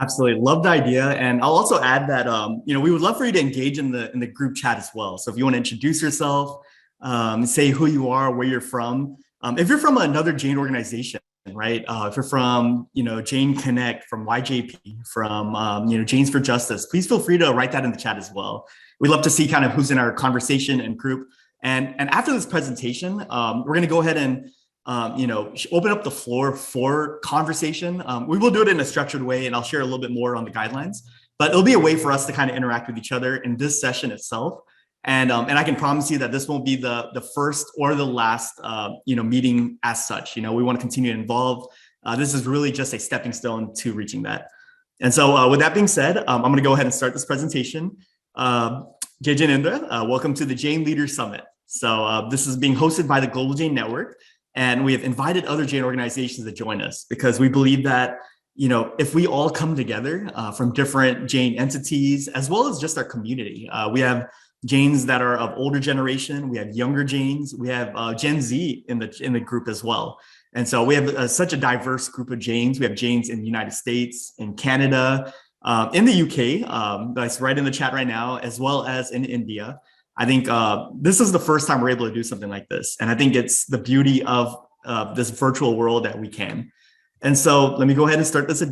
Absolutely. Love the idea. And I'll also add that, we would love for you to engage in the group chat as well. So if you want to introduce yourself, say who you are, where you're from. If you're from another Jain organization, right? If you're from, Jain Connect, from YJP, from, Jains for Justice, please feel free to write that in the chat as well. We'd love to see kind of who's in our conversation and group. And after this presentation, we're going to go ahead and open up the floor for conversation. We will do it in a structured way, and I'll share a little bit more on the guidelines, but it'll be a way for us to kind of interact with each other in this session itself. And I can promise you that this won't be the first or the last, meeting as such. We want to continue to involve. This is really just a stepping stone to reaching that. And so with that being said, I'm going to go ahead and start this presentation. Jai Janindra, welcome to the Jain Leaders Summit. So this is being hosted by the Global Jain Network. And we have invited other Jain organizations to join us because we believe that, if we all come together from different Jain entities, as well as just our community, we have Jains that are of older generation, we have younger Jains, we have Gen Z in the group as well. And so we have such a diverse group of Jains. We have Jains in the United States, in Canada, in the UK, that's right in the chat right now, as well as in India. I think this is the first time we're able to do something like this. And I think it's the beauty of this virtual world that we can. And so let me go ahead and start this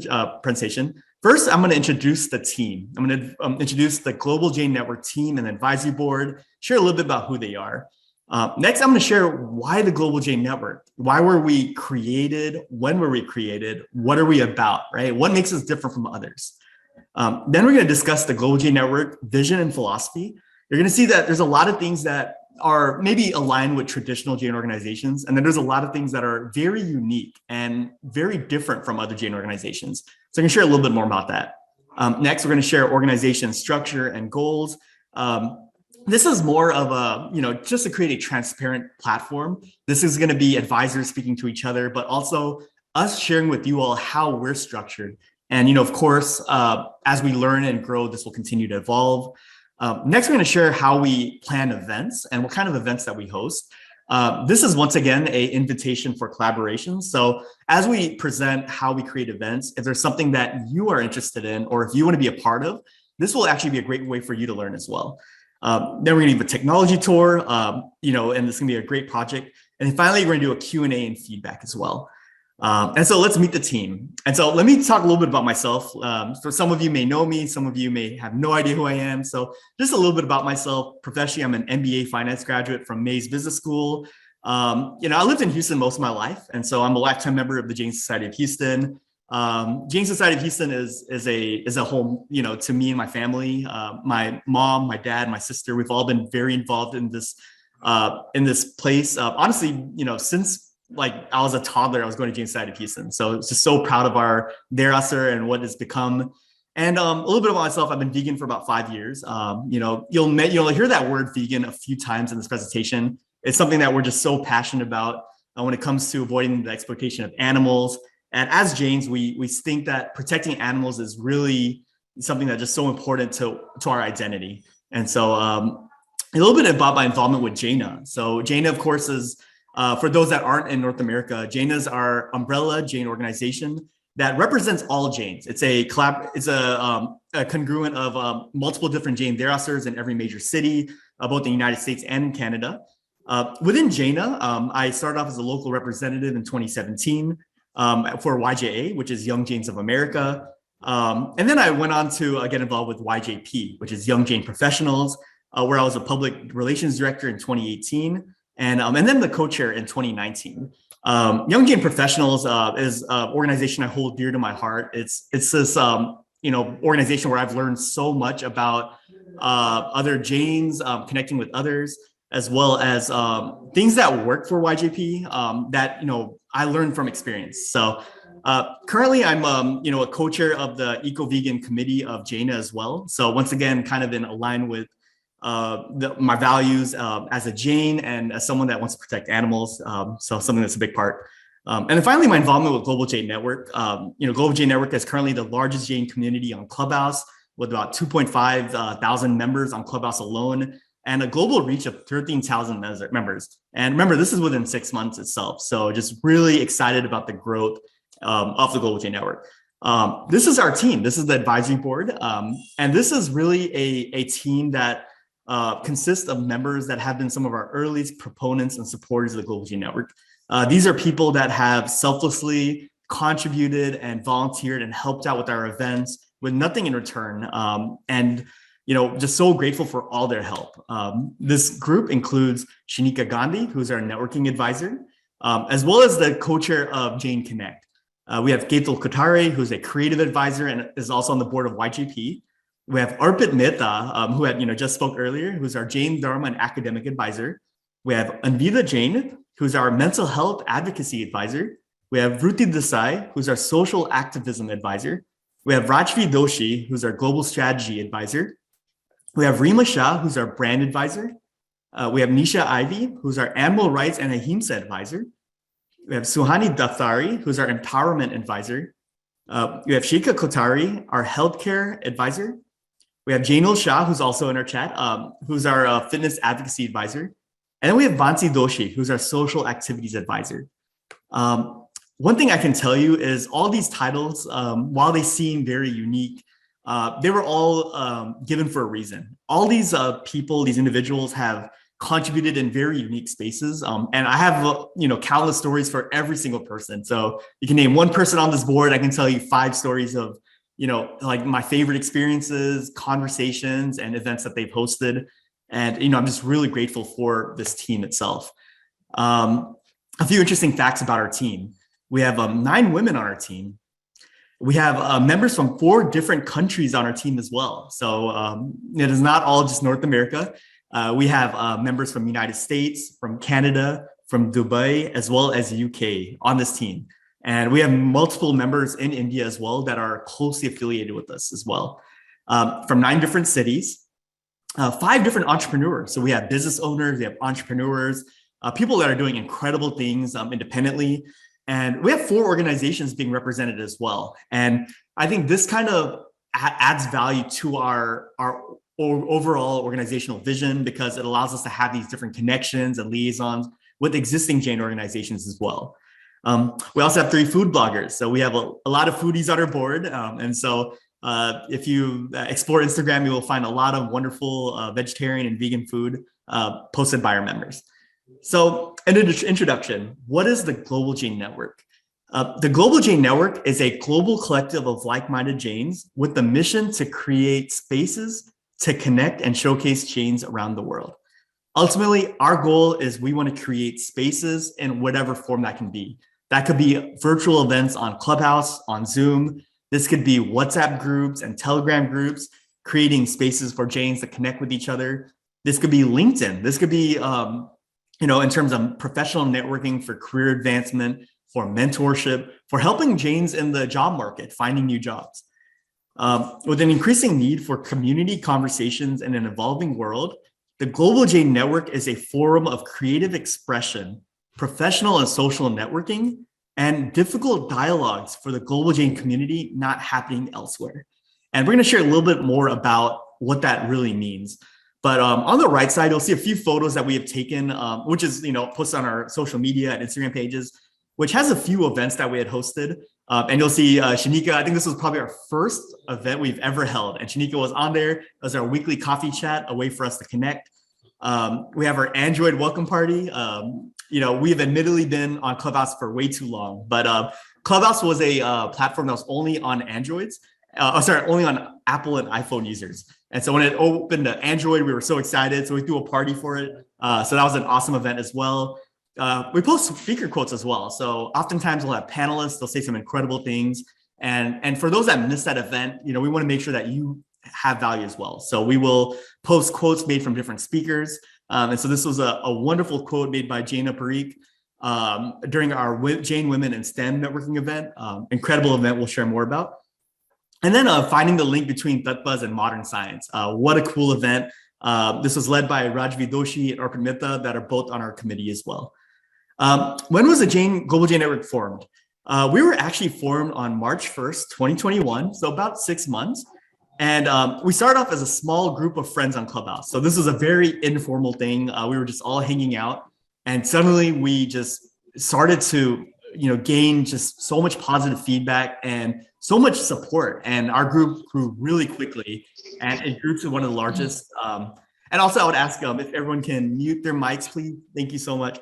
presentation. First, I'm going to introduce the team. I'm going to introduce the Global Jain Network team and advisory board, share a little bit about who they are. Next, I'm going to share why the Global Jain Network. Why were we created? When were we created? What are we about, right? What makes us different from others? Then we're going to discuss the Global Jain Network vision and philosophy. You're going to see that there's a lot of things that are maybe aligned with traditional Jain organizations. And then there's a lot of things that are very unique and very different from other Jain organizations. So I'm going to share a little bit more about that. Next, we're going to share organization structure and goals. This is more of a, just to create a transparent platform. This is going to be advisors speaking to each other, but also us sharing with you all how we're structured. And, of course, as we learn and grow, this will continue to evolve. Next, we're going to share how we plan events and what kind of events that we host. This is once again an invitation for collaboration. So as we present how we create events, if there's something that you are interested in, or if you want to be a part of, this will actually be a great way for you to learn as well. Then we're going to give a technology tour, and this is going to be a great project. And finally, we're going to do a Q&A and feedback as well. And so let's meet the team. And so let me talk a little bit about myself. For some of you may know me, some of you may have no idea who I am. So just a little bit about myself. Professionally, I'm an MBA finance graduate from Mays Business School. I lived in Houston most of my life. And so I'm a lifetime member of the Jain Society of Houston. Jain Society of Houston is a home, to me and my family. My mom, my dad, my sister, we've all been very involved in this place. Honestly, since I was a toddler, I was going to Jain Society of Houston. So it's just so proud of our Derasar and what it's become. And a little bit about myself, I've been vegan for about 5 years. You'll hear that word vegan a few times in this presentation. It's something that we're just so passionate about when it comes to avoiding the exploitation of animals. And as Jains, we think that protecting animals is really something that's just so important to our identity. And so a little bit about my involvement with Jaina. So Jaina, of course, is for those that aren't in North America, Jaina is our umbrella Jain organization that represents all Jains. It's a congruent of multiple different Jain Derasars in every major city, both in the United States and in Canada. Within Jaina, I started off as a local representative in 2017 for YJA, which is Young Jains of America. And then I went on to get involved with YJP, which is Young Jain Professionals, where I was a public relations director in 2018. And then the co-chair in 2019. Young Jain Professionals is an organization I hold dear to my heart. It's this organization where I've learned so much about other Jains, connecting with others, as well as things that work for YJP that I learned from experience. So currently, I'm a co-chair of the Eco-Vegan Committee of Jaina as well. So once again, kind of in align with my values as a Jain and as someone that wants to protect animals. So something that's a big part. And then finally, my involvement with Global Jain Network. Global Jain Network is currently the largest Jain community on Clubhouse with about 2.5 thousand members on Clubhouse alone and a global reach of 13,000 members. And remember, this is within 6 months itself. So just really excited about the growth of the Global Jain Network. This is our team. This is the advisory board. And this is really a team that consists of members that have been some of our earliest proponents and supporters of the Global Jain Network. These are people that have selflessly contributed and volunteered and helped out with our events with nothing in return. And just so grateful for all their help. This group includes Shanika Gandhi, who's our networking advisor, as well as the co-chair of Jain Connect. We have Ketul Kothari, who's a creative advisor and is also on the board of YJP. We have Arpit Mehta, who had just spoke earlier, who's our Jain Dharma and academic advisor. We have Anvita Jain, who's our mental health advocacy advisor. We have Vruti Desai, who's our social activism advisor. We have Rajvi Doshi, who's our global strategy advisor. We have Rima Shah, who's our brand advisor. We have Nisha Ivy, who's our animal rights and ahimsa advisor. We have Suhani Daftari, who's our empowerment advisor. We have Shika Kotari, our healthcare advisor. We have Jainil Shah, who's also in our chat, who's our fitness advocacy advisor. And then we have Vansi Doshi, who's our social activities advisor. One thing I can tell you is all these titles, while they seem very unique, they were all given for a reason. All these people, these individuals have contributed in very unique spaces. And I have, countless stories for every single person. So you can name one person on this board. I can tell you 5 stories of, like my favorite experiences, conversations, and events that they've hosted. And, I'm just really grateful for this team itself. A few interesting facts about our team. We have 9 women on our team. We have members from 4 different countries on our team as well. So it is not all just North America. We have members from the United States, from Canada, from Dubai, as well as the UK on this team. And we have multiple members in India as well that are closely affiliated with us as well. From 9 different cities, 5 different entrepreneurs. So we have business owners, we have entrepreneurs, people that are doing incredible things independently. And we have 4 organizations being represented as well. And I think this kind of adds value to our overall organizational vision because it allows us to have these different connections and liaisons with existing Jain organizations as well. We also have 3 food bloggers. So we have a lot of foodies on our board. And so if you explore Instagram, you will find a lot of wonderful vegetarian and vegan food posted by our members. So an introduction, what is the Global Jain Network? The Global Jain Network is a global collective of like-minded Jains with the mission to create spaces to connect and showcase Jains around the world. Ultimately, our goal is we want to create spaces in whatever form that can be. That could be virtual events on Clubhouse, on Zoom. This could be WhatsApp groups and Telegram groups, creating spaces for Jains to connect with each other. This could be LinkedIn. This could be, in terms of professional networking for career advancement, for mentorship, for helping Jains in the job market, finding new jobs. With an increasing need for community conversations in an evolving world, the Global Jain Network is a forum of creative expression, professional and social networking, and difficult dialogues for the Global Jain community not happening elsewhere. And we're going to share a little bit more about what that really means. But on the right side, you'll see a few photos that we have taken, which is posted on our social media and Instagram pages, which has a few events that we had hosted. And you'll see Shanika, I think this was probably our first event we've ever held. And Shanika was on there. It was our weekly coffee chat, a way for us to connect. We have our Android welcome party. We have admittedly been on Clubhouse for way too long, but Clubhouse was a platform that was only on Androids, only on Apple and iPhone users. And so when it opened to Android, we were so excited. So we threw a party for it. So that was an awesome event as well. We post speaker quotes as well. So oftentimes we'll have panelists, they'll say some incredible things. And for those that missed that event, we want to make sure that you have value as well. So we will post quotes made from different speakers. And so this was a wonderful quote made by Jaina Parikh during our Jain Women in STEM networking event. Incredible event we'll share more about. And then finding the link between Tattvas and modern science. What a cool event. This was led by Rajvi Doshi and Arpit Mehta that are both on our committee as well. When was the Global Jain Network formed? We were actually formed on March 1st, 2021, so about 6 months. And we started off as a small group of friends on Clubhouse. So this was a very informal thing. We were just all hanging out. And suddenly we just started to, gained just so much positive feedback and so much support. And our group grew really quickly, and it grew to one of the largest. And also, I would ask if everyone can mute their mics, please. Thank you so much.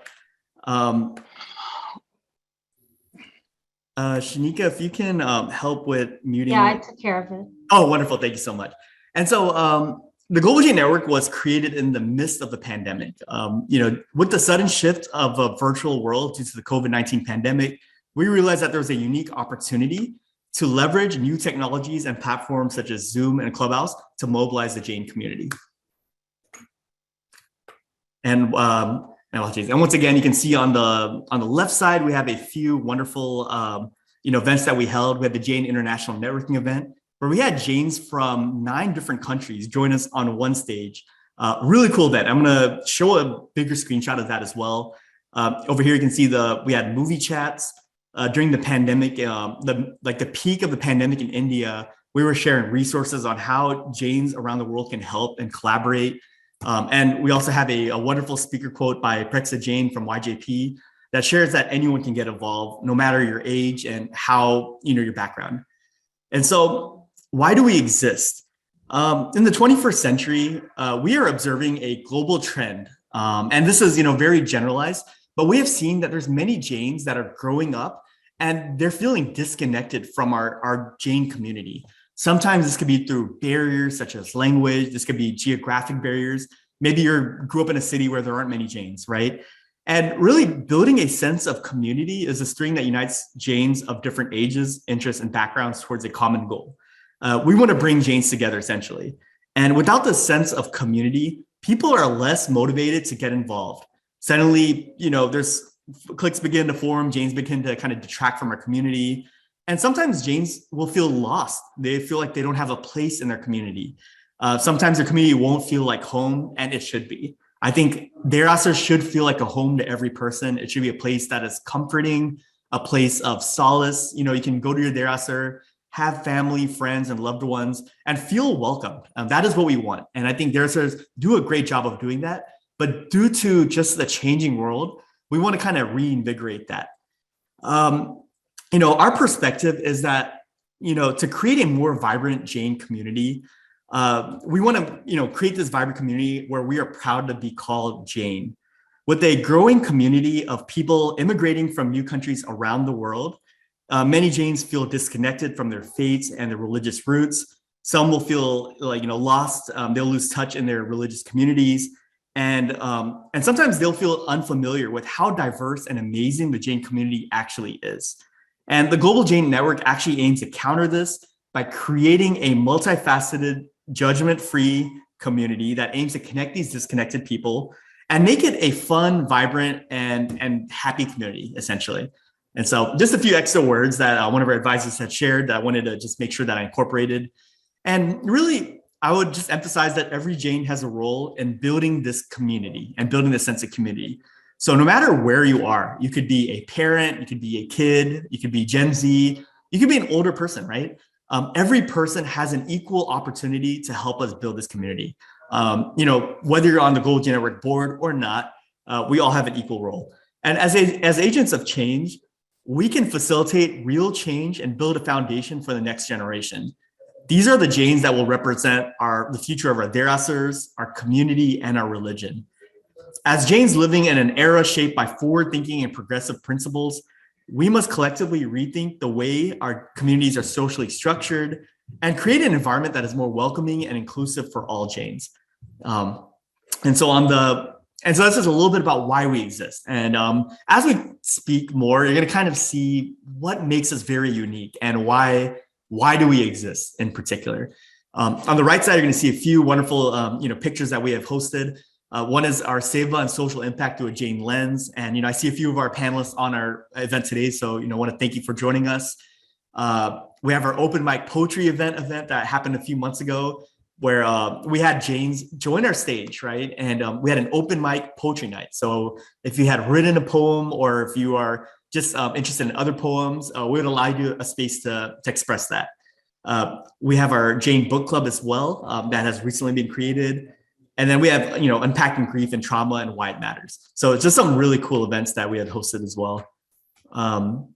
Shanika, if you can help with muting. Yeah, I took care of it. Oh, wonderful. Thank you so much. And so the Global Jain Network was created in the midst of the pandemic. With the sudden shift of a virtual world due to the COVID-19 pandemic, we realized that there was a unique opportunity to leverage new technologies and platforms such as Zoom and Clubhouse to mobilize the Jain community. And once again, you can see on the left side, we have a few wonderful events that we held. We had the Jain International Networking event, where we had Jains from 9 different countries join us on one stage. Really cool event. I'm gonna show a bigger screenshot of that as well. Over here, you can see we had movie chats during the pandemic, the peak of the pandemic in India. We were sharing resources on how Jains around the world can help and collaborate. And we also have a wonderful speaker quote by Prexa Jain from YJP that shares that anyone can get involved, no matter your age and how, your background. And so why do we exist? In the 21st century, we are observing a global trend. And this is, very generalized, but we have seen that there's many Jains that are growing up and they're feeling disconnected from our Jain community. Sometimes this could be through barriers such as language. This could be geographic barriers. Maybe you grew up in a city where there aren't many Jains, right? And really building a sense of community is a string that unites Jains of different ages, interests, and backgrounds towards a common goal. We want to bring Jains together, essentially. And without the sense of community, people are less motivated to get involved. Suddenly, there's cliques begin to form, Jains begin to kind of detract from our community. And sometimes Jains will feel lost. They feel like they don't have a place in their community. Sometimes their community won't feel like home, and it should be. I think Derasar should feel like a home to every person. It should be a place that is comforting, a place of solace. You can go to your Derasar, have family, friends, and loved ones, and feel welcomed. That is what we want. And I think Derasars do a great job of doing that. But due to just the changing world, we want to kind of reinvigorate that. Our perspective is that, to create a more vibrant Jain community, we want to, create this vibrant community where we are proud to be called Jain. With a growing community of people immigrating from new countries around the world, many Jains feel disconnected from their faiths and their religious roots. Some will feel lost. They'll lose touch in their religious communities. And sometimes they'll feel unfamiliar with how diverse and amazing the Jain community actually is. And the Global Jain Network actually aims to counter this by creating a multifaceted, judgment-free community that aims to connect these disconnected people and make it a fun, vibrant, and happy community, essentially. And so just a few extra words that one of our advisors had shared that I wanted to just make sure that I incorporated. And really, I would just emphasize that every Jain has a role in building this community and building this sense of community. So no matter where you are, you could be a parent, you could be a kid, you could be Gen Z, you could be an older person, right? Every person has an equal opportunity to help us build this community. Whether you're on the Global Jain Network board or not, we all have an equal role. And as agents of change, we can facilitate real change and build a foundation for the next generation. These are the Jains that will represent the future of our Derasars, our community, and our religion. As Jains living in an era shaped by forward-thinking and progressive principles, we must collectively rethink the way our communities are socially structured and create an environment that is more welcoming and inclusive for all Jains. So this is a little bit about why we exist. And as we speak more, you're going to kind of see what makes us very unique and why do we exist in particular. On the right side, you're going to see a few wonderful pictures that we have hosted. One is our Seva and social impact through a Jain lens. And, I see a few of our panelists on our event today. So, I want to thank you for joining us. We have our open mic poetry event that happened a few months ago where we had Jains join our stage, right? And we had an open mic poetry night. So if you had written a poem or if you are just interested in other poems, we would allow you a space to express that. We have our Jain book club as well that has recently been created. And then we have, unpacking grief and trauma and why it matters. So it's just some really cool events that we had hosted as well. And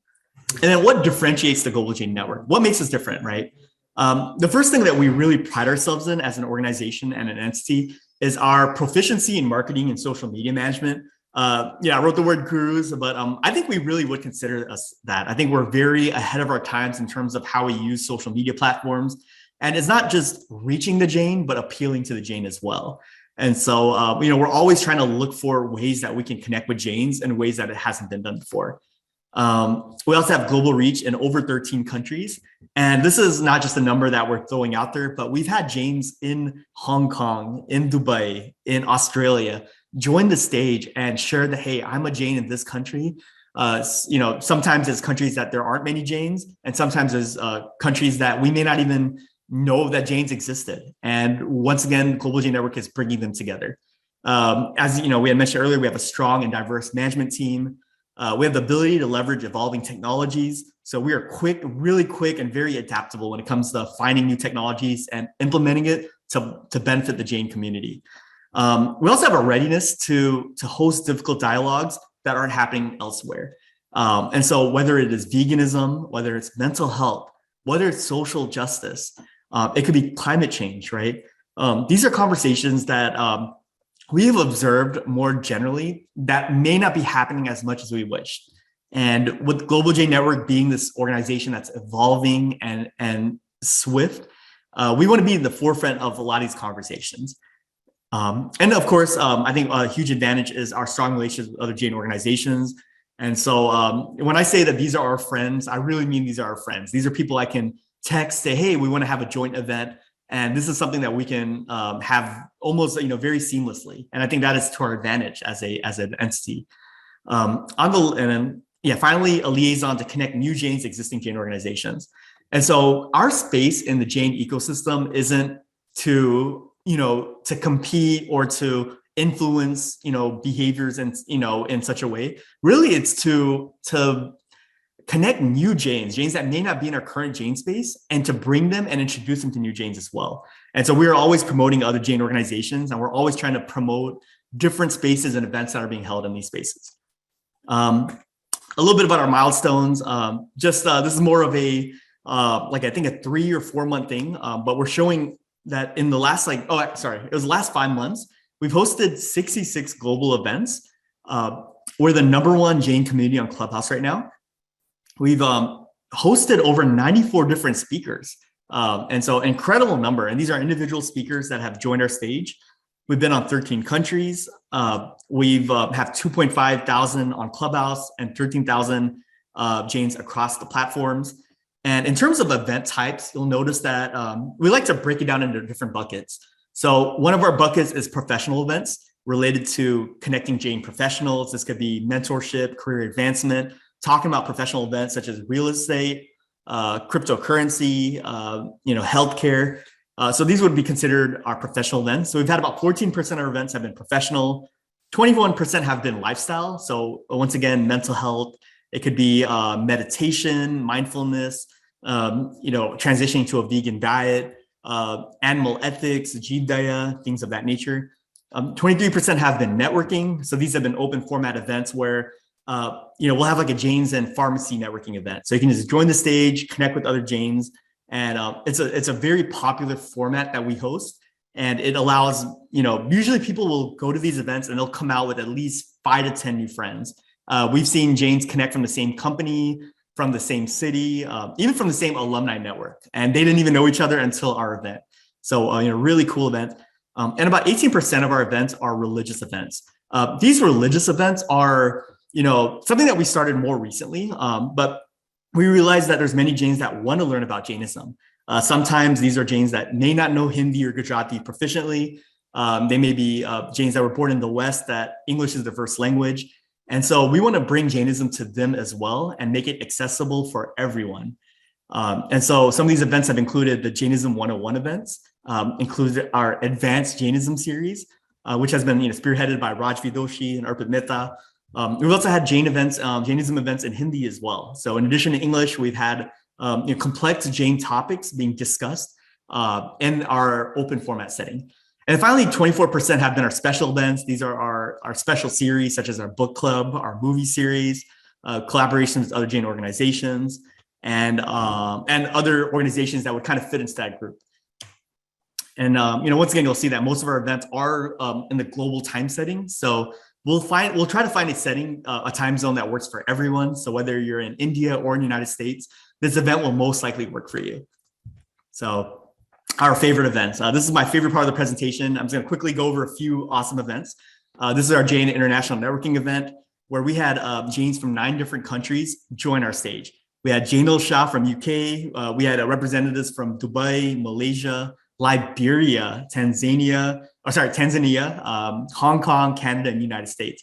then what differentiates the Global Jain Network? What makes us different, right? The first thing that we really pride ourselves in as an organization and an entity is our proficiency in marketing and social media management. I wrote the word gurus, but I think we really would consider us that. I think we're very ahead of our times in terms of how we use social media platforms. And it's not just reaching the Jain, but appealing to the Jain as well. And so, we're always trying to look for ways that we can connect with Jains in ways that it hasn't been done before. We also have global reach in over 13 countries. And this is not just a number that we're throwing out there, but we've had Jains in Hong Kong, in Dubai, in Australia, join the stage and share that, hey, I'm a Jain in this country. Sometimes it's countries that there aren't many Jains, and sometimes there's countries that we may not even know that Jains existed. And once again, Global Jain Network is bringing them together. As we had mentioned earlier, we have a strong and diverse management team. We have the ability to leverage evolving technologies. So we are really quick and very adaptable when it comes to finding new technologies and implementing it to benefit the Jain community. We also have a readiness to host difficult dialogues that aren't happening elsewhere. And so whether it is veganism, whether it's mental health, whether it's social justice, it could be climate change, right? These are conversations that we have observed more generally that may not be happening as much as we wish. And with Global Jain Network being this organization that's evolving and swift, we want to be in the forefront of a lot of these conversations. And of course, I think a huge advantage is our strong relations with other Jain organizations. And so when I say that these are our friends, I really mean these are our friends. These are people I can text, say, hey, we want to have a joint event. And this is something that we can have almost, very seamlessly. And I think that is to our advantage as an entity. Finally, a liaison to connect new Jains, existing Jain organizations. And so our space in the Jain ecosystem isn't to compete or to influence, behaviors and, in such a way. Really, it's to connect new Jains that may not be in our current Jain space, and to bring them and introduce them to new Jains as well. And so we're always promoting other Jain organizations, and we're always trying to promote different spaces and events that are being held in these spaces. A little bit about our milestones. This is more of a, I think a 3 or 4 month thing, but we're showing that in the last, it was the last 5 months, we've hosted 66 global events. We're the #1 Jain community on Clubhouse right now. We've hosted over 94 different speakers. And so incredible number. And these are individual speakers that have joined our stage. We've been on 13 countries. We've have 2.5 thousand on Clubhouse and 13,000 Jains across the platforms. And in terms of event types, you'll notice that we like to break it down into different buckets. So one of our buckets is professional events related to connecting Jain professionals. This could be mentorship, career advancement, talking about professional events such as real estate, cryptocurrency, healthcare. So these would be considered our professional events. So we've had about 14% of our events have been professional, 21% have been lifestyle. So once again, mental health. It could be meditation, mindfulness, transitioning to a vegan diet, animal ethics, jidaya, things of that nature. 23% have been networking. So these have been open format events where we'll have like a Jains and pharmacy networking event. So you can just join the stage, connect with other Jains. And it's a very popular format that we host. And it allows, usually people will go to these events and they'll come out with at least 5 to 10 new friends. We've seen Jains connect from the same company, from the same city, even from the same alumni network. And they didn't even know each other until our event. So, really cool event. And about 18% of our events are religious events. These religious events are, something that we started more recently, but we realized that there's many Jains that want to learn about Jainism. Sometimes these are Jains that may not know Hindi or Gujarati proficiently. They may be Jains that were born in the West that English is their first language. And so we want to bring Jainism to them as well and make it accessible for everyone. And so some of these events have included the Jainism 101 events, included our Advanced Jainism series, which has been spearheaded by Raj Vidoshi and Arpit Mehta. We've also had Jainism events in Hindi as well. So in addition to English, we've had complex Jain topics being discussed in our open format setting. And finally, 24% have been our special events. These are our special series, such as our book club, our movie series, collaborations with other Jain organizations, and other organizations that would kind of fit into that group. And once again, you'll see that most of our events are in the global time setting. So we'll try to find a setting, a time zone that works for everyone. So whether you're in India or in the United States, this event will most likely work for you. So our favorite events. This is my favorite part of the presentation. I'm just going to quickly go over a few awesome events. This is our Jain International Networking event, where we had Jains from 9 different countries join our stage. We had Shah from UK. We had representatives from Dubai, Malaysia, Liberia, Tanzania, Hong Kong, Canada, and United States.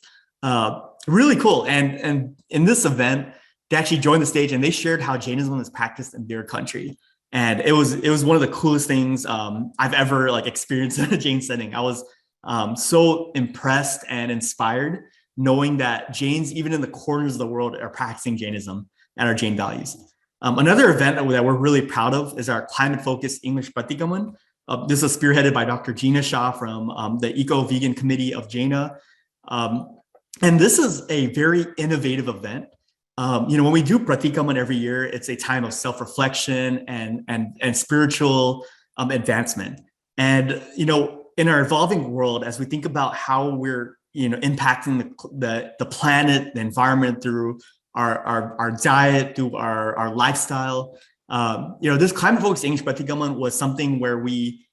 Really cool. And in this event, they actually joined the stage and they shared how Jainism is practiced in their country. And it was one of the coolest things I've ever experienced in a Jain setting. I was so impressed and inspired knowing that Jains, even in the corners of the world, are practicing Jainism and our Jain values. Another event that we're really proud of is our climate-focused English Pratikaman. This is spearheaded by Dr. Jaina Shah from the Eco-Vegan Committee of Jaina. And this is a very innovative event. When we do Pratikaman every year, it's a time of self-reflection and spiritual advancement. And, in our evolving world, as we think about how we're, impacting the planet, the environment through our diet, through our lifestyle, this climate-focused English Pratikaman was something where we,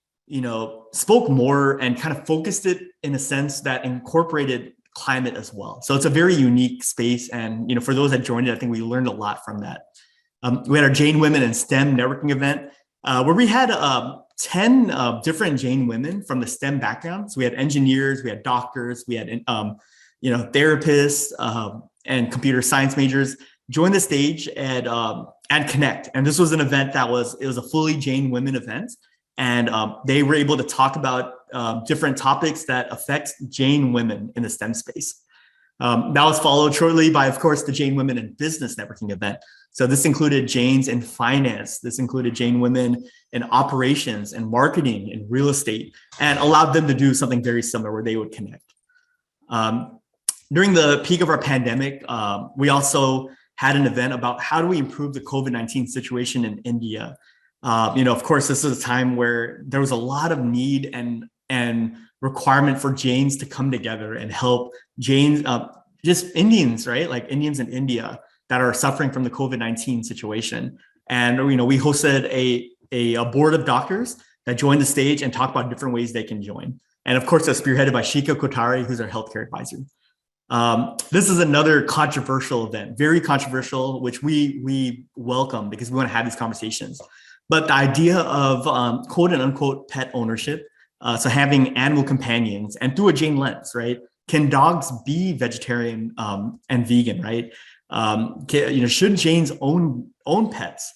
spoke more and kind of focused it in a sense that incorporated climate as well. So it's a very unique space. And, for those that joined it, I think we learned a lot from that. We had our Jain Women in STEM networking event where we had 10 different Jain women from the STEM background. So we had engineers, we had doctors, we had, therapists and computer science majors join the stage and connect. And this was an event it was a fully Jain women event. And they were able to talk about different topics that affect Jain women in the STEM space. That was followed shortly by, of course, the Jain Women in Business networking event. So this included Jains in finance. This included Jain women in operations and marketing and real estate, and allowed them to do something very similar where they would connect. During the peak of our pandemic, we also had an event about how do we improve the COVID-19 situation in India. Of course, this is a time where there was a lot of need and requirement for Jains to come together and help Jains, just Indians, right? Like Indians in India that are suffering from the COVID-19 situation. And, we hosted a board of doctors that joined the stage and talked about different ways they can join. And of course, that's spearheaded by Shika Kotari, who's our healthcare advisor. This is another controversial event, very controversial, which we welcome because we want to have these conversations. But the idea of quote and unquote pet ownership, so having animal companions and through a Jain lens, right? Can dogs be vegetarian and vegan, right? Should Jains own pets?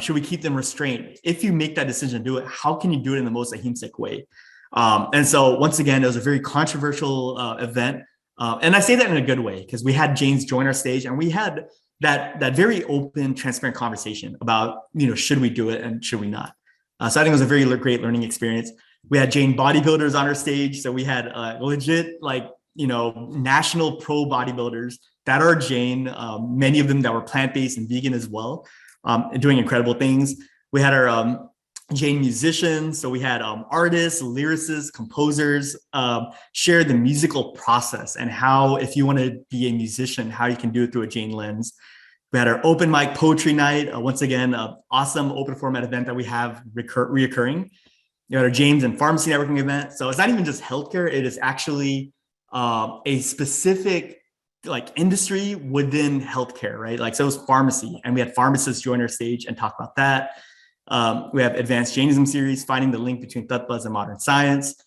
Should we keep them restrained? If you make that decision to do it, how can you do it in the most ahimsic way? And so once again, it was a very controversial event. And I say that in a good way because we had Jains join our stage and we had that very open, transparent conversation about, should we do it and should we not? So I think it was a very great learning experience. We had Jain bodybuilders on our stage. So we had legit, national pro bodybuilders that are Jain, many of them that were plant-based and vegan as well, doing incredible things. We had our Jain musicians. So we had artists, lyricists, composers share the musical process and how, if you want to be a musician, how you can do it through a Jain lens. We had our open mic poetry night. Once again, awesome open format event that we have reoccurring. We had our Jains and Pharmacy networking event. So it's not even just healthcare. It is actually a specific industry within healthcare, right? So it was pharmacy, and we had pharmacists join our stage and talk about that. We have Advanced Jainism series, finding the link between tattvas and modern science.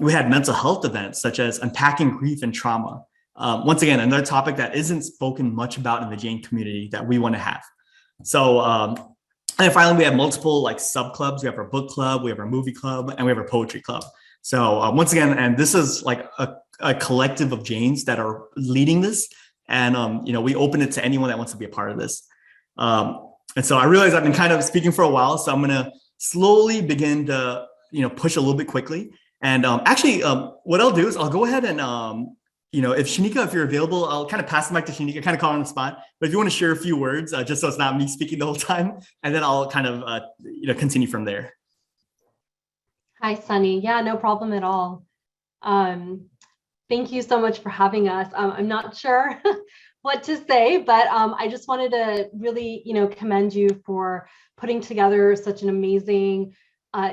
We had mental health events such as unpacking grief and trauma. Once again, another topic that isn't spoken much about in the Jain community that we want to have. So, and finally, we have multiple sub clubs. We have our book club, we have our movie club, and we have our poetry club. So once again, and this is a collective of Jains that are leading this. And, we open it to anyone that wants to be a part of this. And so I realize I've been kind of speaking for a while, so I'm going to slowly begin to, push a little bit quickly. And actually, what I'll do is I'll go ahead and, if Shanika, if you're available, I'll kind of pass the mic to Shanika, kind of call her on the spot. But if you want to share a few words, just so it's not me speaking the whole time, and then I'll kind of, continue from there. Hi, Sunny. Yeah, no problem at all. Thank you so much for having us. I'm not sure what to say, but I just wanted to really, commend you for putting together such an amazing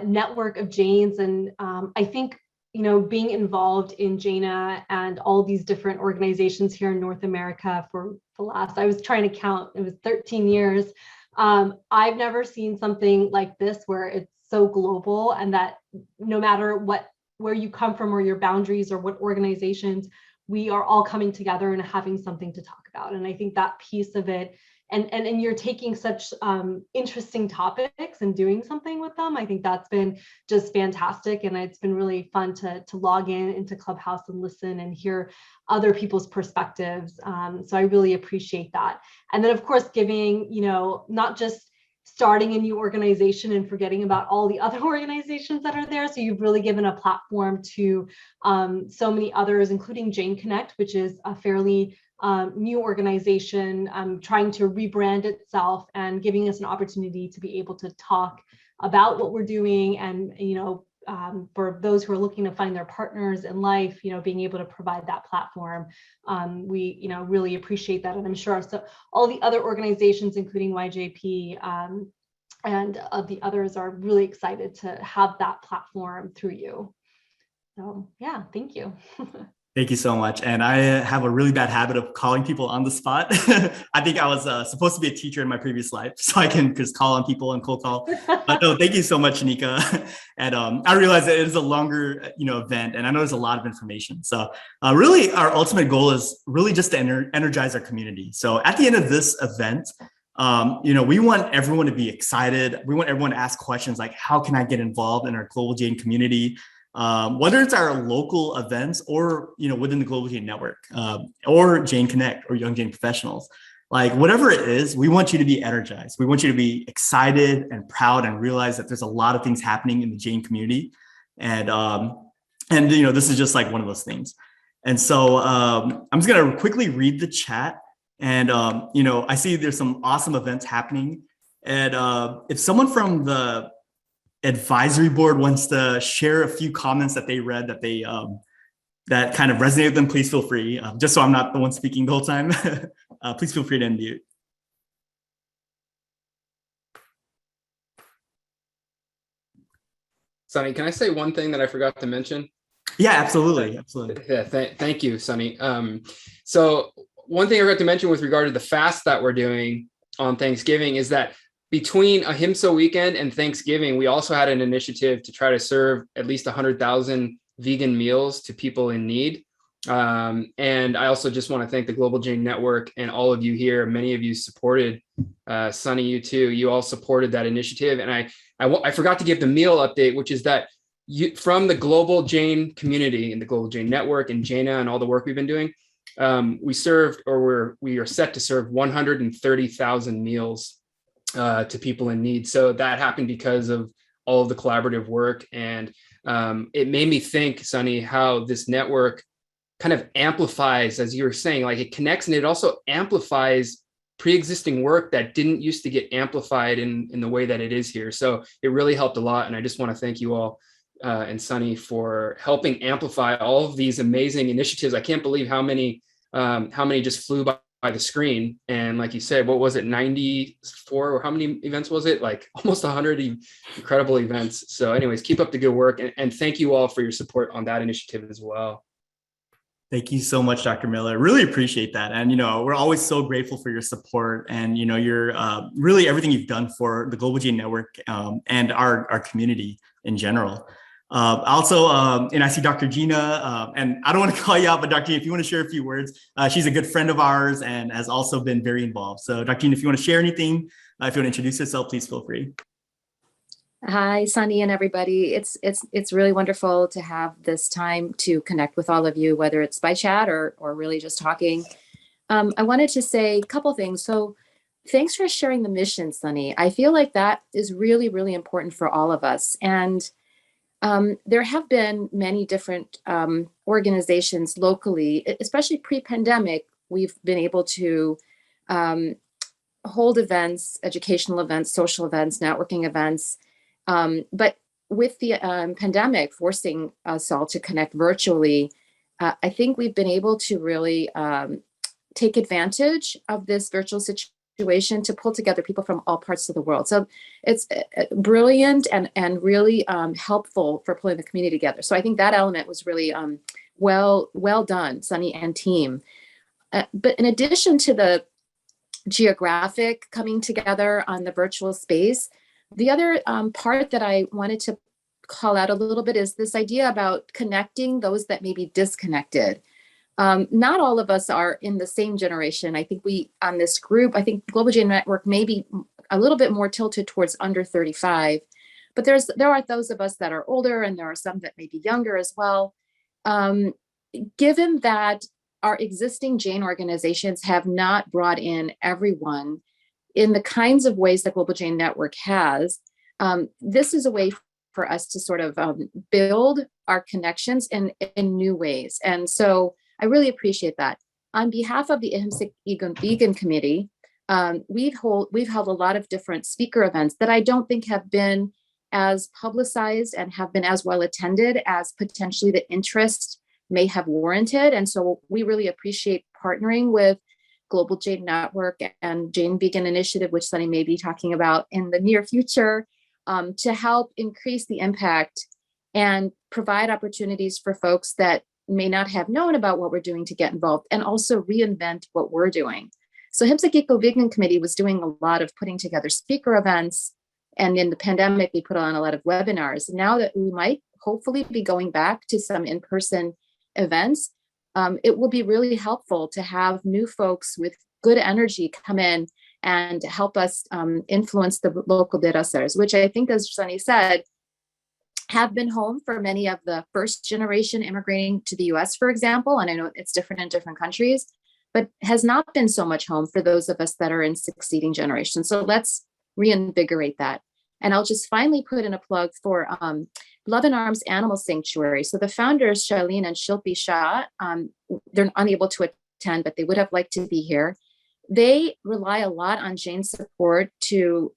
network of Jains. And I think, being involved in Jaina and all these different organizations here in North America for the last, I was trying to count, it was 13 years. I've never seen something like this where it's so global, and that no matter where you come from or your boundaries or what organizations, we are all coming together and having something to talk about. And I think that piece of it, and you're taking such interesting topics and doing something with them. I think that's been just fantastic. And it's been really fun to log into Clubhouse and listen and hear other people's perspectives. So I really appreciate that. And then of course, giving, not just starting a new organization and forgetting about all the other organizations that are there. So you've really given a platform to so many others, including Jain Connect, which is a fairly new organization trying to rebrand itself and giving us an opportunity to be able to talk about what we're doing. And, for those who are looking to find their partners in life, being able to provide that platform, we, really appreciate that. And I'm sure so all the other organizations, including YJP and the others, are really excited to have that platform through you. So yeah, thank you. Thank you so much. And I have a really bad habit of calling people on the spot. I think I was supposed to be a teacher in my previous life, so I can just call on people and cold call. But no, thank you so much, Shanika. And I realize that it is a longer, event, and I know there's a lot of information. So really, our ultimate goal is really just to energize our community. So at the end of this event, we want everyone to be excited. We want everyone to ask questions like, how can I get involved in our Global Jain community? Whether it's our local events or, within the Global Jain Network, or Jain Connect or Young Jain Professionals, like whatever it is, we want you to be energized. We want you to be excited and proud and realize that there's a lot of things happening in the Jain community. And this is just like one of those things. And so I'm just going to quickly read the chat. And, I see there's some awesome events happening. And if someone from the advisory board wants to share a few comments that they read that they that kind of resonated with them, please feel free. Just so I'm not the one speaking the whole time, please feel free to unmute. Sunny, can I say one thing that I forgot to mention? Yeah, absolutely. Absolutely. Yeah, thank you, Sunny. So one thing I forgot to mention with regard to the fast that we're doing on Thanksgiving is that between Ahimsa weekend and Thanksgiving, we also had an initiative to try to serve at least 100,000 vegan meals to people in need. And I also just want to thank the Global Jain Network and all of you here. Many of you supported, Sunny, you too. You all supported that initiative. And I forgot to give the meal update, which is that from the Global Jain community and the Global Jain Network and Jaina and all the work we've been doing, we are set to serve 130,000 meals to people in need. So that happened because of all of the collaborative work. And it made me think, Sunny, how this network kind of amplifies, as you were saying, like it connects and it also amplifies pre-existing work that didn't used to get amplified in the way that it is here. So it really helped a lot. And I just want to thank you all and Sunny for helping amplify all of these amazing initiatives. I can't believe how many just flew by the screen. And like you said, what was it, 94 or how many events was it? Like almost 100 incredible events. So anyways, keep up the good work. And thank you all for your support on that initiative as well. Thank you so much, Dr. Miller. Really appreciate that. And, we're always so grateful for your support and, your really everything you've done for the Global Jain Network and our community in general. Also, and I see Dr. Gina, and I don't want to call you out, but Dr. Gina, if you want to share a few words, she's a good friend of ours and has also been very involved. So Dr. Gina, if you want to share anything, if you want to introduce yourself, please feel free. Hi, Sunny and everybody. It's really wonderful to have this time to connect with all of you, whether it's by chat or really just talking. I wanted to say a couple things. So thanks for sharing the mission, Sunny. I feel like that is really, really important for all of us. And There have been many different organizations locally, especially pre-pandemic. We've been able to hold events, educational events, social events, networking events. But with the pandemic forcing us all to connect virtually, I think we've been able to really take advantage of this virtual situation to pull together people from all parts of the world. So it's brilliant and really helpful for pulling the community together. So I think that element was really well done, Sunny and team. But in addition to the geographic coming together on the virtual space, the other part that I wanted to call out a little bit is this idea about connecting those that may be disconnected. Not all of us are in the same generation. I think on this group, I think Global Jain Network may be a little bit more tilted towards under 35, but there are those of us that are older, and there are some that may be younger as well. Given that our existing Jain organizations have not brought in everyone in the kinds of ways that Global Jain Network has, this is a way for us to sort of build our connections in new ways. And so I really appreciate that. On behalf of the Ahimsa Vegan Committee, we've held a lot of different speaker events that I don't think have been as publicized and have been as well attended as potentially the interest may have warranted. And so we really appreciate partnering with Global Jain Network and Jain Vegan Initiative, which Sunny may be talking about in the near future, to help increase the impact and provide opportunities for folks that may not have known about what we're doing to get involved, and also reinvent what we're doing. So Ahimsa Vegan Committee was doing a lot of putting together speaker events, and in the pandemic, we put on a lot of webinars. Now that we might hopefully be going back to some in-person events, it will be really helpful to have new folks with good energy come in and help us influence the local derasers, which I think, as Sunny said, have been home for many of the first generation immigrating to the US, for example. And I know it's different in different countries, but has not been so much home for those of us that are in succeeding generations. So let's reinvigorate that. And I'll just finally put in a plug for Love and Arms Animal Sanctuary. So the founders, Charlene and Shilpi Shah, they're unable to attend, but they would have liked to be here. They rely a lot on Jain support to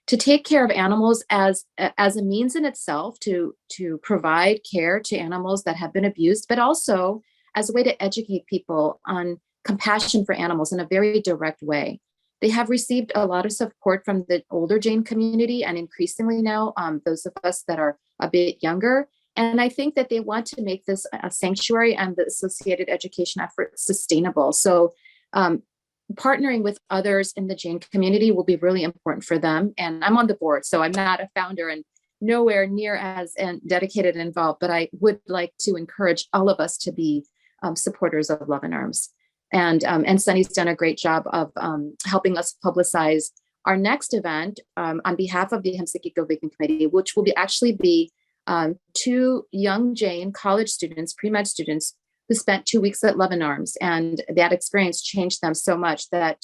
take care of animals as a means in itself to provide care to animals that have been abused, but also as a way to educate people on compassion for animals in a very direct way. They have received a lot of support from the older Jain community, and increasingly now those of us that are a bit younger. And I think that they want to make this a sanctuary and the associated education effort sustainable. So partnering with others in the Jain community will be really important for them. And I'm on the board, so I'm not a founder and nowhere near as dedicated and involved, but I would like to encourage all of us to be supporters of Love and Arms. And Sunny's done a great job of helping us publicize our next event on behalf of the Ahimsa Vegan Committee, which will actually be 2 young Jain college students, pre-med students, who spent 2 weeks at Love and Arms. And that experience changed them so much that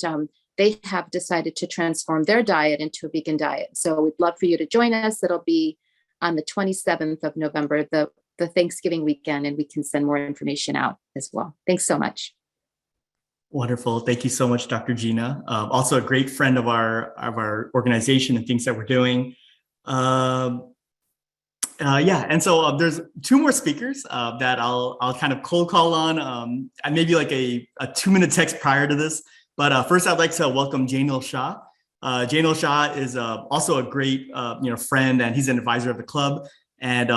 they have decided to transform their diet into a vegan diet. So we'd love for you to join us. It'll be on the 27th of November, the Thanksgiving weekend, and we can send more information out as well. Thanks so much. Wonderful. Thank you so much, Dr. Jaina. Also a great friend of our organization and things that we're doing. Yeah, and so there's 2 more speakers that I'll kind of cold call on, and maybe like a 2-minute text prior to this. But first, I'd like to welcome Jain Shah. Jain Shah is also a great friend, and he's an advisor of the club. And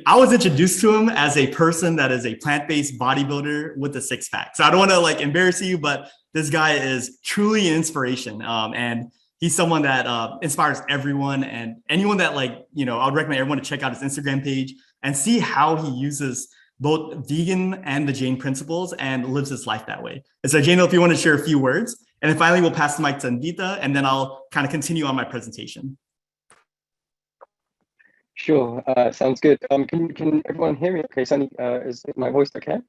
I was introduced to him as a person that is a plant-based bodybuilder with a 6-pack. So I don't want to like embarrass you, but this guy is truly an inspiration. And he's someone that inspires everyone, and anyone that I would recommend everyone to check out his Instagram page and see how he uses both vegan and the Jain principles and lives his life that way. And so Jain, if you want to share a few words, and then finally we'll pass the mic to Anvita, and then I'll kind of continue on my presentation. Sure, sounds good. Can everyone hear me okay? Sunny, is my voice okay?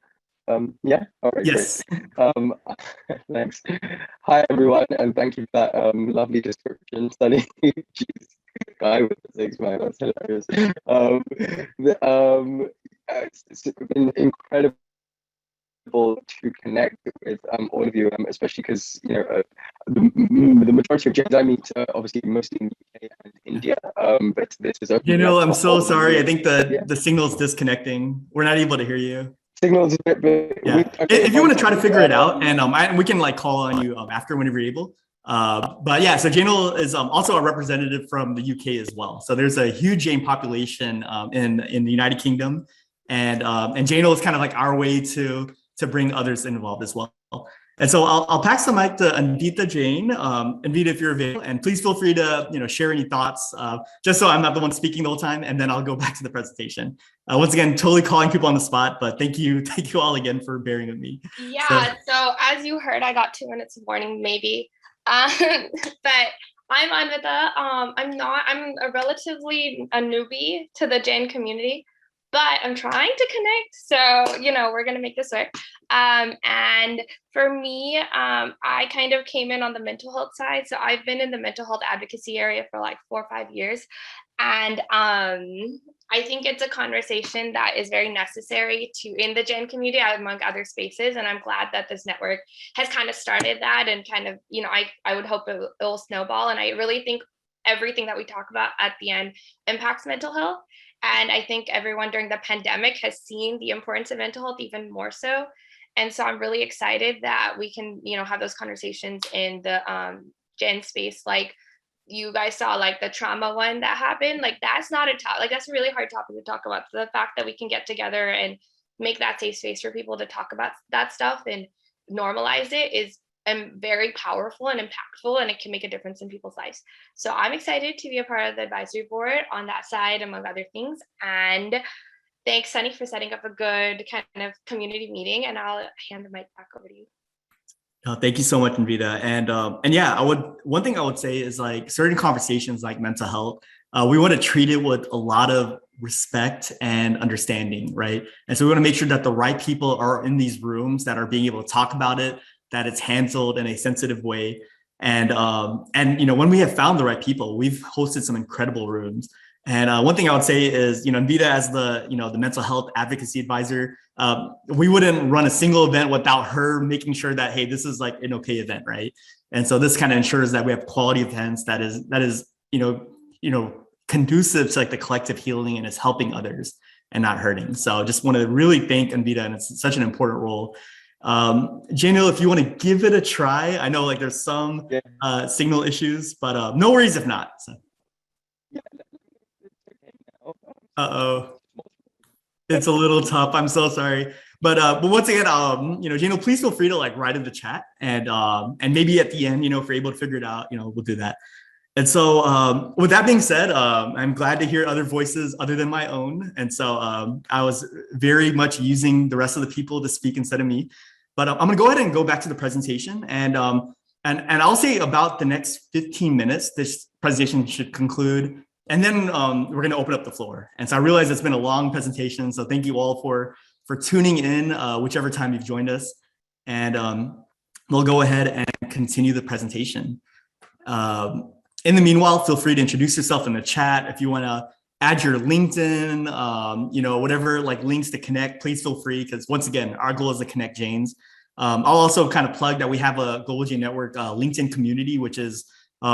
Yeah, all right, yes. Great. Thanks. Hi, everyone, and thank you for that lovely description, Sunny. guy with the 6 miles. That's hilarious. It's been incredible to connect with all of you, especially because the majority of Jains I meet obviously mostly in the UK and India, but this is open. I'm so sorry. I think the signal's disconnecting. We're not able to hear you. Signals a bit, but yeah. If you want to try to figure it out, and we can like call on you after whenever you're able. But yeah, so Jain is also a representative from the UK as well. So there's a huge Jain population in the United Kingdom, and Jain is kind of like our way to bring others involved as well. And so I'll pass the mic to Anvita Jain. Anvita, if you're available, and please feel free to share any thoughts, just so I'm not the one speaking the whole time, and then I'll go back to the presentation. Once again, totally calling people on the spot, but thank you all again for bearing with me. Yeah, so as you heard, I got 2 minutes of warning maybe, but I'm Anvita. I'm a relatively a newbie to the Jain community, but I'm trying to connect. So, we're going to make this work. And for me, I kind of came in on the mental health side. So I've been in the mental health advocacy area for like 4 or 5 years. And I think it's a conversation that is very necessary in the Jain community among other spaces. And I'm glad that this network has kind of started that, and kind of, I would hope it will snowball. And I really think everything that we talk about at the end impacts mental health. And I think everyone during the pandemic has seen the importance of mental health even more so. And so I'm really excited that we can, have those conversations in the Jain space. Like you guys saw, like the trauma one that happened, like that's not a topic, like that's a really hard topic to talk about. So the fact that we can get together and make that safe space for people to talk about that stuff and normalize it is very powerful and impactful, and it can make a difference in people's lives. So I'm excited to be a part of the advisory board on that side, among other things. And thanks, Sunny, for setting up a good kind of community meeting. And I'll hand the mic back over to you. Thank you so much, Anvita. And yeah, one thing I would say is like certain conversations like mental health, we want to treat it with a lot of respect and understanding, right? And so we want to make sure that the right people are in these rooms that are being able to talk about it, that it's handled in a sensitive way. And when we have found the right people, we've hosted some incredible rooms. And one thing I would say is, Anvita, as the mental health advocacy advisor, we wouldn't run a single event without her making sure that, hey, this is like an okay event, right? And so this kind of ensures that we have quality events that is conducive to like the collective healing and is helping others and not hurting. So just want to really thank Anvita, and it's such an important role. Jaina, if you want to give it a try, I know like there's some signal issues, but no worries if not. So. It's a little tough. I'm so sorry. But once again, Jaina, please feel free to like write in the chat, and maybe at the end, if you're able to figure it out, we'll do that. And so with that being said, I'm glad to hear other voices other than my own. And so I was very much using the rest of the people to speak instead of me. But I'm going to go ahead and go back to the presentation. And I'll say about the next 15 minutes, this presentation should conclude. And then we're going to open up the floor. And so I realize it's been a long presentation. So thank you all for tuning in, whichever time you've joined us. And we'll go ahead and continue the presentation. In the meanwhile, feel free to introduce yourself in the chat. If you want to add your LinkedIn, whatever like links to connect, please feel free, because once again, our goal is to connect Jains. I'll also kind of plug that we have a Global Jain Network LinkedIn community, which has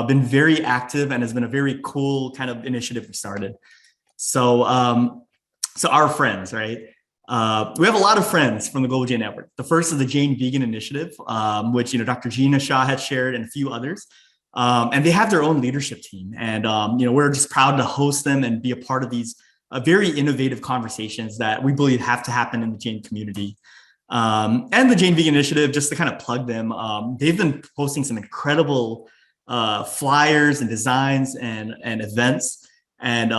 been very active and has been a very cool kind of initiative we started. So our friends, right? We have a lot of friends from the Global Jain Network. The first is the Jain Vegan Initiative, which Dr. Jaina, Shah had shared, and a few others. And they have their own leadership team. And, we're just proud to host them and be a part of these very innovative conversations that we believe have to happen in the Jain community. And the Jain Vegan Initiative, just to kind of plug them, they've been posting some incredible flyers and designs and events. And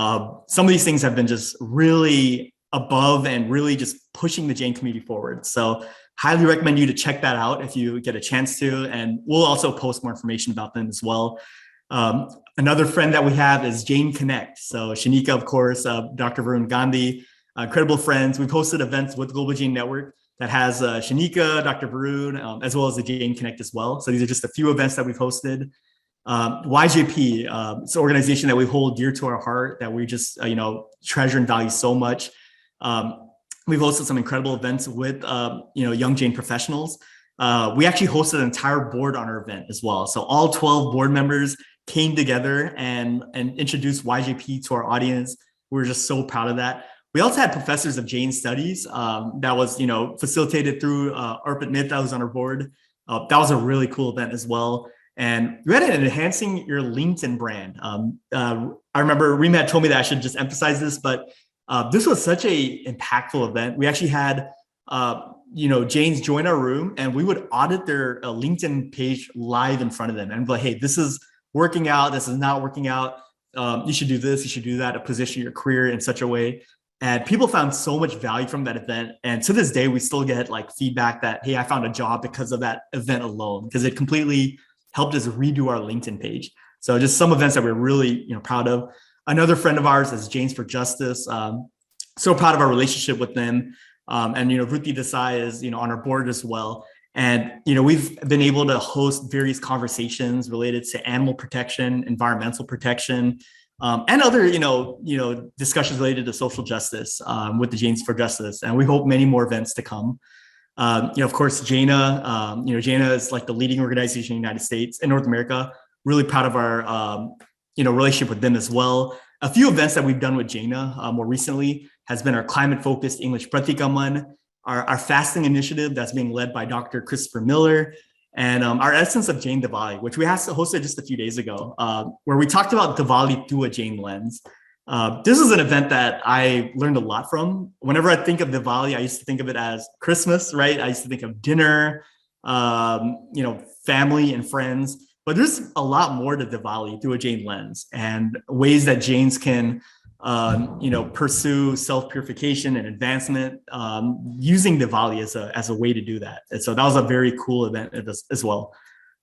some of these things have been just really above and really just pushing the Jain community forward. So highly recommend you to check that out if you get a chance to, and we'll also post more information about them as well. Another friend that we have is Jain Connect. So Shanika, of course, Dr. Varun Gandhi, incredible friends. We've hosted events with Global Jain Network that has Shanika, Dr. Varun, as well as the Jain Connect as well. So these are just a few events that we've hosted. YJP, it's an organization that we hold dear to our heart, that we just, treasure and value so much. We've hosted some incredible events with, young Jain professionals. We actually hosted an entire board on our event as well. So all 12 board members came together and introduced YJP to our audience. We were just so proud of that. We also had professors of Jain studies that was, facilitated through Arpit Mehta, that was on our board. That was a really cool event as well. And we had an enhancing your LinkedIn brand. I remember Reem had told me that I should just emphasize this, but this was such a impactful event. We actually had, Jains join our room, and we would audit their LinkedIn page live in front of them and be like, hey, this is working out, this is not working out. You should do this, you should do that to position your career in such a way. And people found so much value from that event. And to this day, we still get like feedback that, hey, I found a job because of that event alone, because it completely helped us redo our LinkedIn page. So just some events that we're really, proud of. Another friend of ours is Jains for Justice. So proud of our relationship with them. And, Ruti Desai is, on our board as well. And, we've been able to host various conversations related to animal protection, environmental protection, and other, discussions related to social justice with the Jains for Justice. And we hope many more events to come. Of course, Jaina, Jaina is like the leading organization in the United States and North America. Really proud of our, relationship with them as well. A few events that we've done with Jaina more recently has been our climate-focused English Pratikaman, our fasting initiative that's being led by Dr. Christopher Miller, and our Essence of Jain Diwali, which we hosted just a few days ago, where we talked about Diwali through a Jain lens. This is an event that I learned a lot from. Whenever I think of Diwali, I used to think of it as Christmas, right? I used to think of dinner, family and friends. But there's a lot more to Diwali through a Jain lens, and ways that Jains can, pursue self-purification and advancement using Diwali as a way to do that. And so that was a very cool event as well.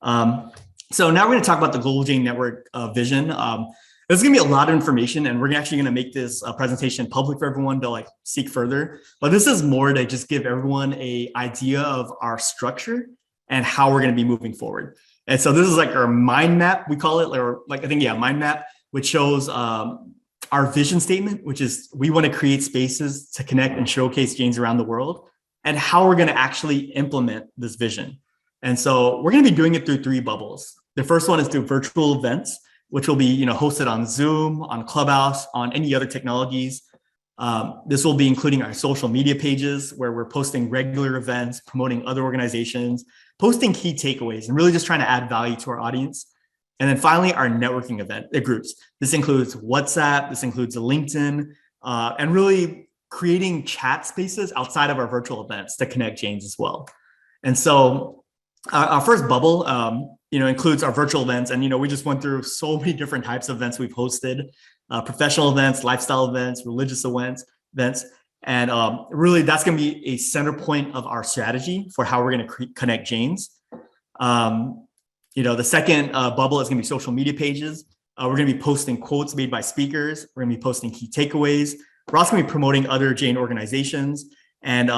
So now we're going to talk about the Global Jain Network vision. There's going to be a lot of information, and we're actually going to make this presentation public for everyone to seek further. But this is more to just give everyone an idea of our structure and how we're going to be moving forward. And so this is like our mind map, we call it, or mind map, which shows our vision statement, which is we want to create spaces to connect and showcase Jains around the world, and how we're going to actually implement this vision. And so we're going to be doing it through 3 bubbles. The first one is through virtual events, which will be hosted on Zoom, on Clubhouse, on any other technologies. This will be including our social media pages, where we're posting regular events, promoting other organizations, posting key takeaways, and really just trying to add value to our audience. And then finally, our networking groups. This includes WhatsApp, this includes LinkedIn, and really creating chat spaces outside of our virtual events to connect Jains as well. And so our first bubble, includes our virtual events. And, we just went through so many different types of events we've hosted, professional events, lifestyle events, religious events. And really, that's going to be a center point of our strategy for how we're going to connect Jains. The second bubble is going to be social media pages. We're going to be posting quotes made by speakers. We're going to be posting key takeaways. We're also going to be promoting other Jain organizations and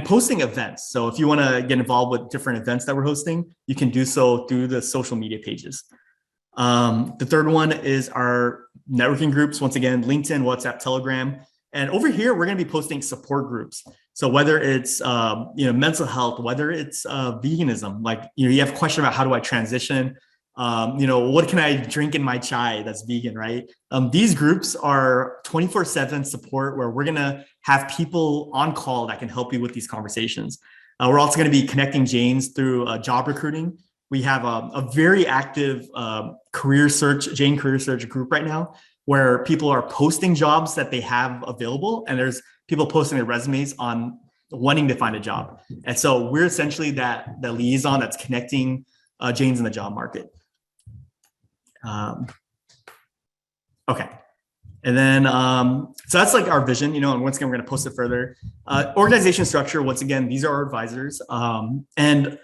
posting events. So if you want to get involved with different events that we're hosting, you can do so through the social media pages. The third one is our networking groups. Once again, LinkedIn, WhatsApp, Telegram. And over here, we're going to be posting support groups. So whether it's, mental health, whether it's veganism, you have a question about how do I transition? What can I drink in my chai that's vegan, right? These groups are 24/7 support, where we're going to have people on call that can help you with these conversations. We're also going to be connecting Jains through job recruiting. We have a very active Jain career search group right now, where people are posting jobs that they have available, and there's people posting their resumes on wanting to find a job. And so we're essentially that liaison that's connecting Jains in the job market. Okay. And then, so that's our vision, and once again, we're going to post it further. Organization structure, once again, these are our advisors. And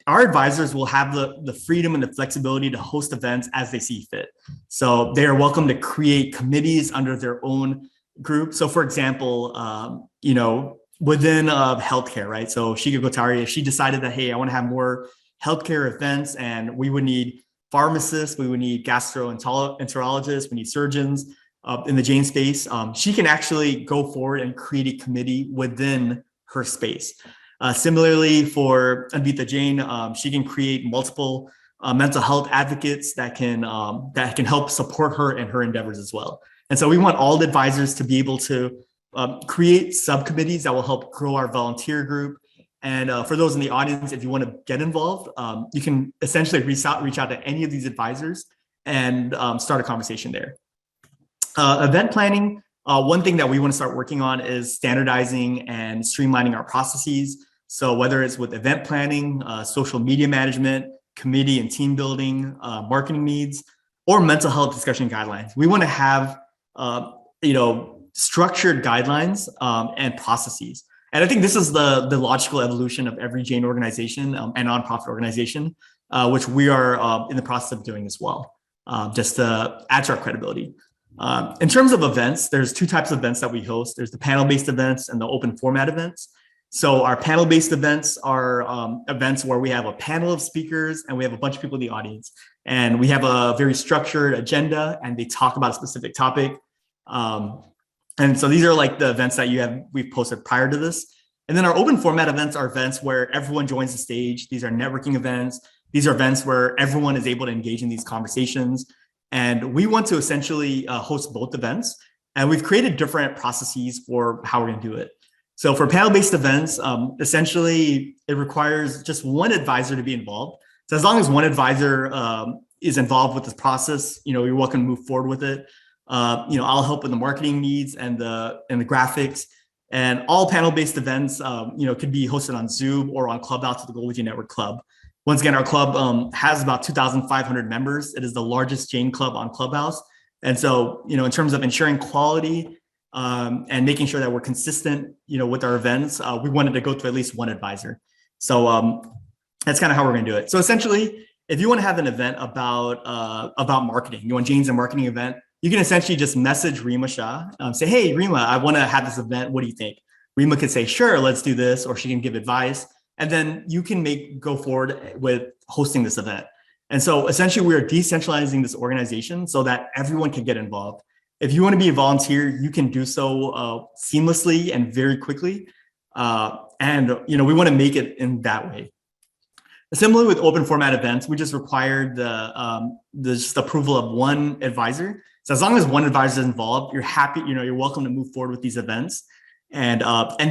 our advisors will have the freedom and the flexibility to host events as they see fit. So they are welcome to create committees under their own group. So for example, within healthcare, right? So Shika Gotari, if she decided that, hey, I want to have more healthcare events, and we would need pharmacists, we would need gastroenterologists, we need surgeons in the Jain space. She can actually go forward and create a committee within her space. Similarly, for Anvita Jain, she can create multiple mental health advocates that can help support her in her endeavors as well. And so we want all the advisors to be able to create subcommittees that will help grow our volunteer group. And for those in the audience, if you want to get involved, you can essentially reach out to any of these advisors and start a conversation there. Event planning, one thing that we want to start working on is standardizing and streamlining our processes. So whether it's with event planning, social media management, committee and team building, marketing needs, or mental health discussion guidelines, we want to have structured guidelines and processes. And I think this is the logical evolution of every Jain organization and nonprofit organization, which we are in the process of doing as well, just to add to our credibility. In terms of events, there's two types of events that we host. There's the panel-based events and the open format events. So our panel-based events are events where we have a panel of speakers and we have a bunch of people in the audience. And we have a very structured agenda and they talk about a specific topic. And so these are like the events that we've posted prior to this. And then our open format events are events where everyone joins the stage. These are networking events. These are events where everyone is able to engage in these conversations. And we want to essentially host both events. And we've created different processes for how we're going to do it. So for panel-based events, essentially it requires just one advisor to be involved. So as long as one advisor is involved with this process, you're welcome to move forward with it. I'll help with the marketing needs and the graphics. And all panel-based events, could be hosted on Zoom or on Clubhouse at the Global Jain Network Club. Once again, our club has about 2,500 members. It is the largest Jain club on Clubhouse. And so, in terms of ensuring quality and making sure that we're consistent, with our events, we wanted to go to at least one advisor. So that's kind of how we're going to do it. So essentially, if you want to have an event about marketing, you want Jain's a marketing event, you can essentially just message Rima Shah, say, hey, Rima, I want to have this event. What do you think? Rima could say, sure, let's do this, or she can give advice. And then you can go forward with hosting this event. And so essentially we are decentralizing this organization so that everyone can get involved. If you want to be a volunteer, you can do so seamlessly and very quickly. We want to make it in that way. Similarly with open format events, we just required the just approval of one advisor. So as long as one advisor is involved, you're happy, you're welcome to move forward with these events. And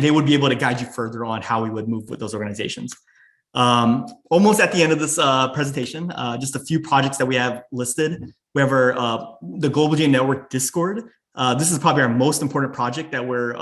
they would be able to guide you further on how we would move with those organizations. Almost at the end of this presentation, just a few projects that we have listed. We have the Global Jain Network Discord. This is probably our most important project that we're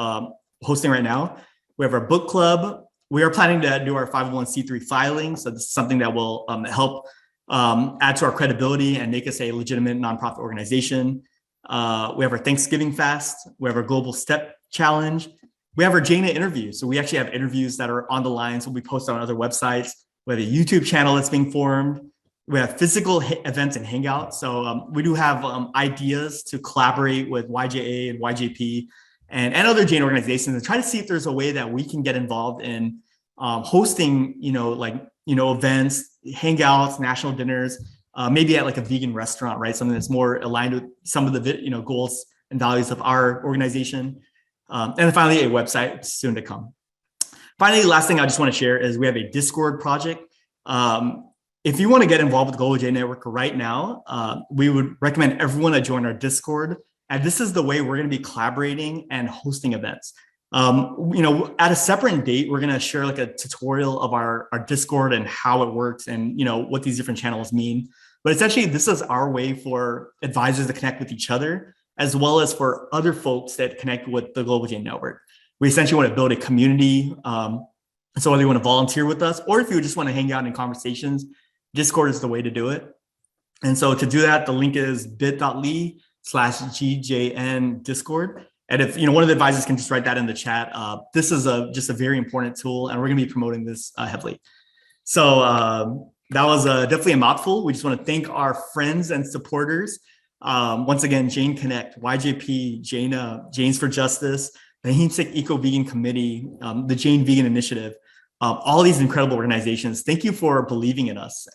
hosting right now. We have our book club. We are planning to do our 501c3 filing. So this is something that will help add to our credibility and make us a legitimate nonprofit organization. We have our Thanksgiving fast. We have our Global Step Challenge. We have our Jaina interviews. So we actually have interviews that are on the line. So we post on other websites. We have a YouTube channel that's being formed. We have physical events and hangouts. So we do have ideas to collaborate with YJA and YJP and other Jain organizations and try to see if there's a way that we can get involved in hosting, events, hangouts, national dinners, maybe at like a vegan restaurant, right? Something that's more aligned with some of the goals and values of our organization. And then finally, a website soon to come. Finally, last thing I just want to share is we have a Discord project. If you want to get involved with the Global Jain Network right now, we would recommend everyone to join our Discord. And this is the way we're going to be collaborating and hosting events. At a separate date, we're going to share like a tutorial of our Discord and how it works and, what these different channels mean. But essentially, this is our way for advisors to connect with each other, as well as for other folks that connect with the Global Jain Network. We essentially want to build a community. So whether you want to volunteer with us, or if you just want to hang out in conversations, Discord is the way to do it. And so to do that, the link is bit.ly/GJN Discord. And if one of the advisors can just write that in the chat, this is just a very important tool, and we're going to be promoting this heavily. So that was definitely a mouthful. We just want to thank our friends and supporters. Once again, Jain Connect, YJP, Jaina, Jains for Justice, the Ahimsak Eco-Vegan Committee, the Jain Vegan Initiative, all these incredible organizations. Thank you for believing in us.